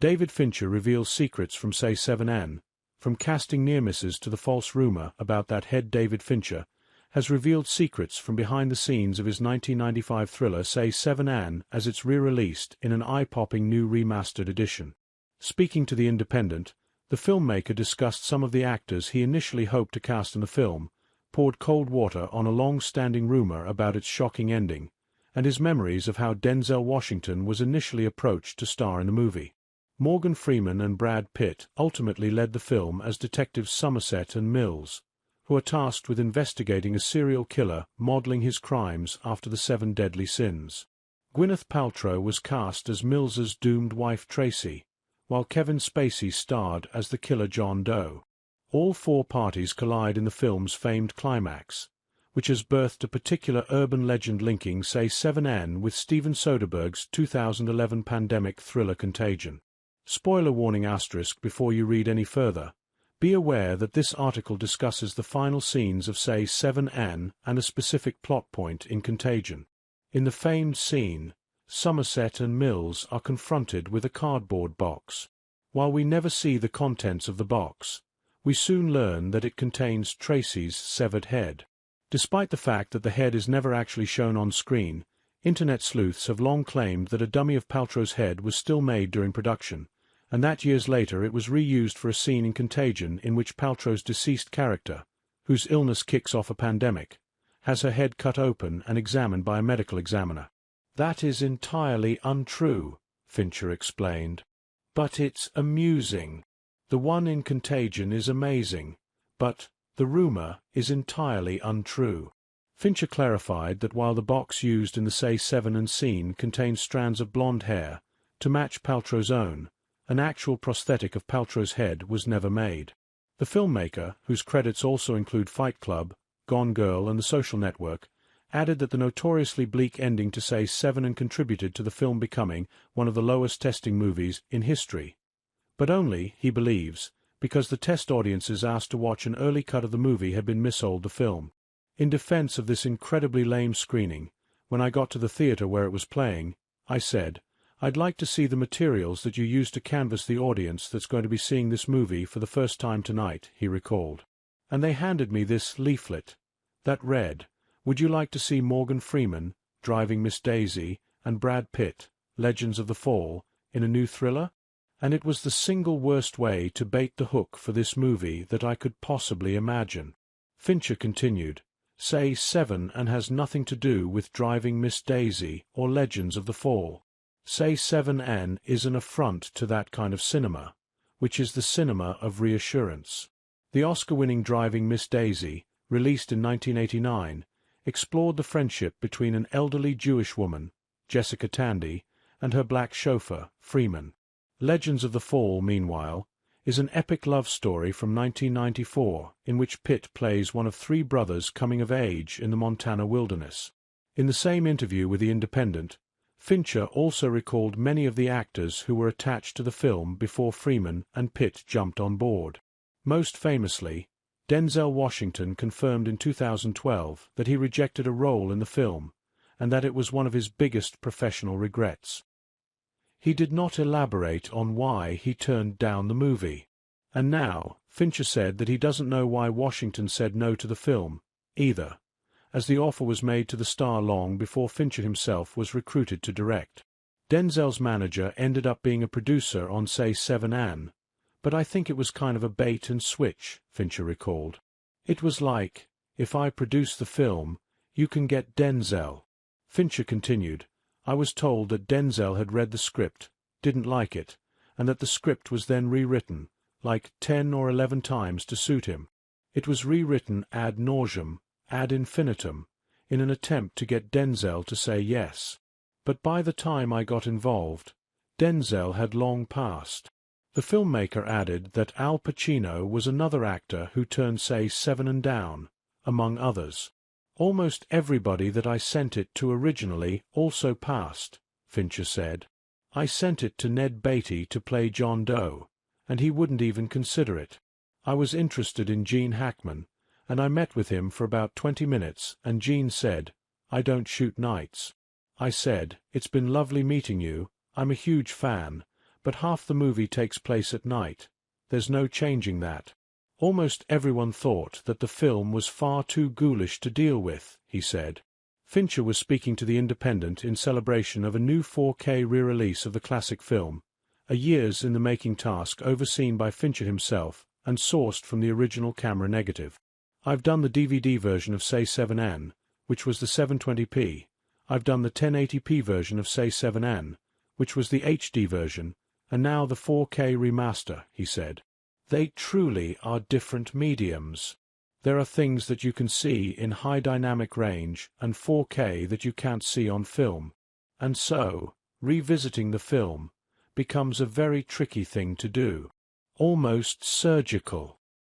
David Fincher reveals secrets from Se7en, from casting near-misses to the false rumor about that head. David Fincher has revealed secrets from behind the scenes of his 1995 thriller Se7en as it's re-released in an eye-popping new remastered edition. Speaking to The Independent, the filmmaker discussed some of the actors he initially hoped to cast in the film, poured cold water on a long-standing rumor about its shocking ending, and his memories of how Denzel Washington was initially approached to star in the movie. Morgan Freeman and Brad Pitt ultimately led the film as detectives Somerset and Mills, who are tasked with investigating a serial killer modeling his crimes after the 7 deadly sins. Gwyneth Paltrow was cast as Mills's doomed wife Tracy, while Kevin Spacey starred as the killer John Doe. All 4 parties collide in the film's famed climax, which has birthed a particular urban legend linking Se7en with Steven Soderbergh's 2011 pandemic thriller Contagion. Spoiler warning asterisk before you read any further. Be aware that this article discusses the final scenes of Se7en and a specific plot point in Contagion. In the famed scene, Somerset and Mills are confronted with a cardboard box. While we never see the contents of the box, we soon learn that it contains Tracy's severed head. Despite the fact that the head is never actually shown on screen, internet sleuths have long claimed that a dummy of Paltrow's head was still made during production, and that years later it was reused for a scene in Contagion in which Paltrow's deceased character, whose illness kicks off a pandemic, has her head cut open and examined by a medical examiner. That is entirely untrue, Fincher explained. But it's amusing. The one in Contagion is amazing, but the rumor is entirely untrue. Fincher clarified that while the box used in the Se7en scene contains strands of blonde hair, to match Paltrow's own, an actual prosthetic of Paltrow's head was never made. The filmmaker, whose credits also include Fight Club, Gone Girl and The Social Network, added that the notoriously bleak ending to Se7en contributed to the film becoming one of the lowest testing movies in history. But only, he believes, because the test audiences asked to watch an early cut of the movie had been missold the film. In defense of this incredibly lame screening, when I got to the theater where it was playing, I said, "I'd like to see the materials that you used to canvass the audience that's going to be seeing this movie for the first time tonight," he recalled. And they handed me this leaflet that read, "Would you like to see Morgan Freeman, driving Miss Daisy, and Brad Pitt, Legends of the Fall, in a new thriller?" And it was the single worst way to bait the hook for this movie that I could possibly imagine. Fincher continued, Se7en has nothing to do with Driving Miss Daisy or Legends of the Fall. Se7en is an affront to that kind of cinema, which is the cinema of reassurance. The Oscar-winning Driving Miss Daisy, released in 1989, explored the friendship between an elderly Jewish woman, Jessica Tandy, and her black chauffeur, Freeman. Legends of the Fall, meanwhile, is an epic love story from 1994 in which Pitt plays one of 3 brothers coming of age in the Montana wilderness. In the same interview with The Independent, Fincher also recalled many of the actors who were attached to the film before Freeman and Pitt jumped on board. Most famously, Denzel Washington confirmed in 2012 that he rejected a role in the film, and that it was one of his biggest professional regrets. He did not elaborate on why he turned down the movie. And now, Fincher said that he doesn't know why Washington said no to the film, either, as the offer was made to the star long before Fincher himself was recruited to direct. Denzel's manager ended up being a producer on Se7en, but I think it was kind of a bait and switch, Fincher recalled. It was like, if I produce the film, you can get Denzel. Fincher continued, I was told that Denzel had read the script, didn't like it, and that the script was then rewritten, like 10 or 11 times to suit him. It was rewritten ad nauseam, ad infinitum, in an attempt to get Denzel to say yes. But by the time I got involved, Denzel had long passed. The filmmaker added that Al Pacino was another actor who turned Se7en down, among others. Almost everybody that I sent it to originally also passed, Fincher said. I sent it to Ned Beatty to play John Doe, and he wouldn't even consider it. I was interested in Gene Hackman, and I met with him for about 20 minutes, and Gene said, I don't shoot nights. I said, it's been lovely meeting you, I'm a huge fan, But half the movie takes place at night. There's no changing that. Almost everyone thought that the film was far too ghoulish to deal with, he said. Fincher was speaking to The Independent in celebration of a new 4K re-release of the classic film, a years-in-the-making task overseen by Fincher himself and sourced from the original camera negative. I've done the DVD version of Se7en, which was the 720p. I've done the 1080p version of Se7en, which was the HD version, and now the 4K remaster, he said. They truly are different mediums. There are things that you can see in high dynamic range and 4K that you can't see on film. And so, revisiting the film becomes a very tricky thing to do. Almost surgical.